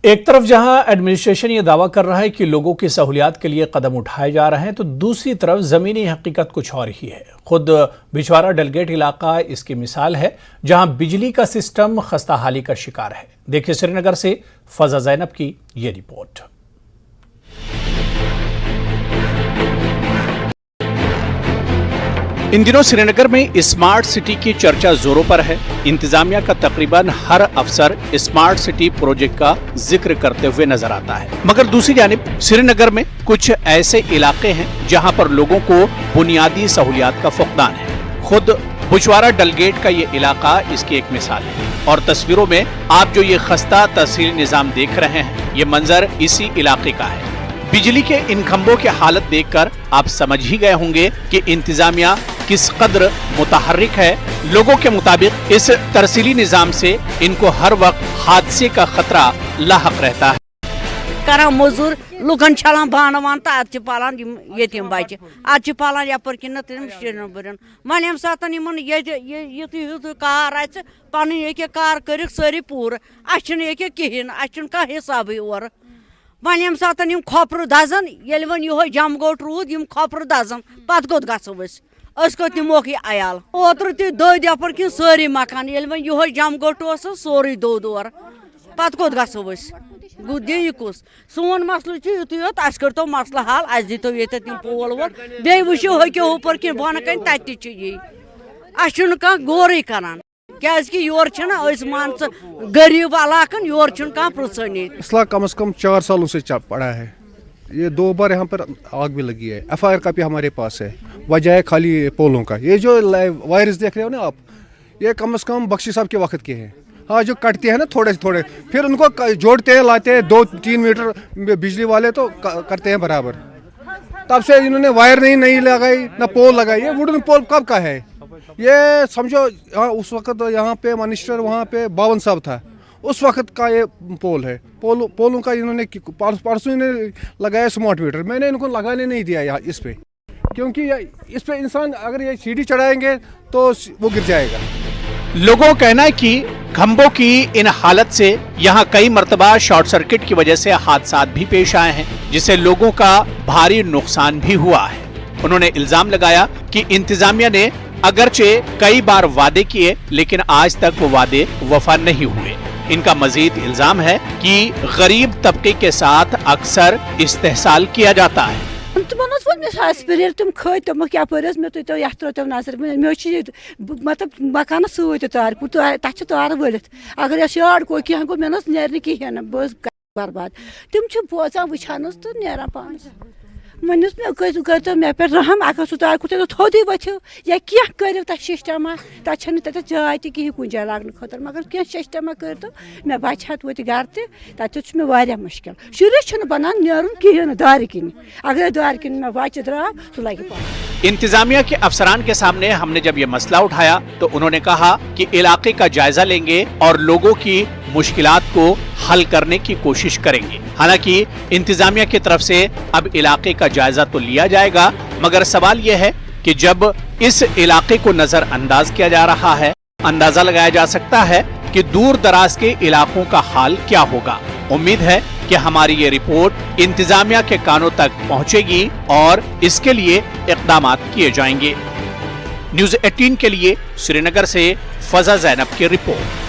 एक तरफ जहां एडमिनिस्ट्रेशन ये दावा कर रहा है कि लोगों की सहूलियात के लिए कदम उठाए जा रहे हैं, तो दूसरी तरफ ज़मीनी हकीकत कुछ और ही है। खुद बिछवारा डलगेट इलाका इसकी मिसाल है, जहां बिजली का सिस्टम खस्ता हाली का शिकार है। देखिए श्रीनगर से फजा जैनब की ये रिपोर्ट। इन दिनों श्रीनगर में स्मार्ट सिटी की चर्चा जोरों पर है। इंतजामिया का तकरीबन हर अफसर स्मार्ट सिटी प्रोजेक्ट का जिक्र करते हुए नजर आता है, मगर दूसरी जानिब श्रीनगर में कुछ ऐसे इलाके हैं जहां पर लोगों को बुनियादी सहूलियात का फुकदान है। खुद बिछवारा डलगेट का ये इलाका इसकी एक मिसाल है, और तस्वीरों में आप जो ये खस्ता तहसील निजाम देख रहे हैं, ये मंजर इसी इलाके का है। बिजली के इन खंभों की हालत देखकर आप समझ ही गए होंगे कि इंतजामिया किस कदर मुतहर्रिक है। लोगों के मुताबिक इस तरसीली निजाम से इनको हर वक्त हादसे का खतरा लाहक रहता है। करा मजूर लुकन छलान बान वान तो अत पालान यतीम बच्चे अत पालान यपर कि श्रीनगर वन ये सात युत कार आ पन कार कर सारी पूर अ कहें अ हिसाब और वन ये सात खोपर दजन ये वन यो जम गोट रूद खोपर दजन पत गोत गो तमोक अयाल ओतर दद यपर कि सारी मकान ये वन यो जम गोट सोरे दौद और पत गोत गो दे कुस सोन मसल युत योत अस करतो मसल हल अस दीतो ये तम पोल वोल बे वो हको ऊपर कि बन कन तत यी अ गौर करान क्या योर मान गरीब इलाकन योर पृछनी। मसला कम से कम 4 सालों से पड़ा है। ये 2 बार यहाँ पर आग भी लगी है। FIR का भी हमारे पास है। वजह है खाली पोलों का। ये जो वायरस देख रहे हो ना आप, ये कम से कम बख्शी साहब के वक्त के हैं। हाँ, जो कटते हैं ना थोड़े से थोड़े, फिर उनको जोड़ते हैं, लाते हैं 2-3 मीटर बिजली वाले तो करते हैं बराबर। तब से इन्होंने वायर नहीं लगाई, ना पोल लगाई। ये वुडन पोल कब का है ये समझो। उस वक्त यहाँ पे मिनिस्टर वहाँ पे बावन साहब था, उस वक्त का ये पोल है। पोलों का इन्होंने परसों इन्होंने लगाया स्मार्ट मीटर। मैंने इनको लगाने नहीं दिया यहाँ इस पे, क्योंकि इस पे इंसान अगर ये सीढ़ी चढ़ाएंगे तो वो गिर जाएगा। लोगों का कहना है कि खंभों की इन हालत से यहाँ कई मर्तबा शॉर्ट सर्किट की वजह से हादसात भी पेश आए हैं, जिससे लोगों का भारी नुकसान भी हुआ है। उन्होंने इल्जाम लगाया कि इंतजामिया ने अगरचे कई बार वादे किए, लेकिन आज तक वो वादे वफा नहीं हुए। इनका मजीद इल्जाम है कि गरीब तबके के साथ अक्सर इस्तेहसाल किया जाता है। तुम खो तुम क्या तो नजर मतलब मकान सर तथ तार वलित अगर शार्ट को क्या गो मे नेर कहें बस बर्बाद तुम बोजान वुचान तो नेरान पान वन मे मे पे रहम अगर सह तार कुछ थोदे वो या क्या करो तथ सिस्टमा तथा तथ जाय कहीं कुछ जाए लागन खतर मगर क्या सिस्टमा कर तो मे बच वो गर तथ मे मुश्किल शुरू बनान नेरुन कहें दार किन अगर दार किन मे बच द्राव सह लगे पान। इंतजामिया के अफसरान के सामने हमने जब ये मसला उठाया तो उन्होंने कहा कि इलाके का जायजा लेंगे और लोगों की मुश्किलात को हल करने की कोशिश करेंगे। हालांकि इंतजामिया की तरफ से अब इलाके का जायजा तो लिया जाएगा, मगर सवाल यह है कि जब इस इलाके को नजरअंदाज किया जा रहा है, अंदाजा लगाया जा सकता है कि दूर दराज के इलाकों का हाल क्या होगा। उम्मीद है कि हमारी ये रिपोर्ट इंतजामिया के कानों तक पहुंचेगी और इसके लिए इक़दाम किए जाएंगे। न्यूज़ 18 के लिए श्रीनगर से फजा जैनब की रिपोर्ट।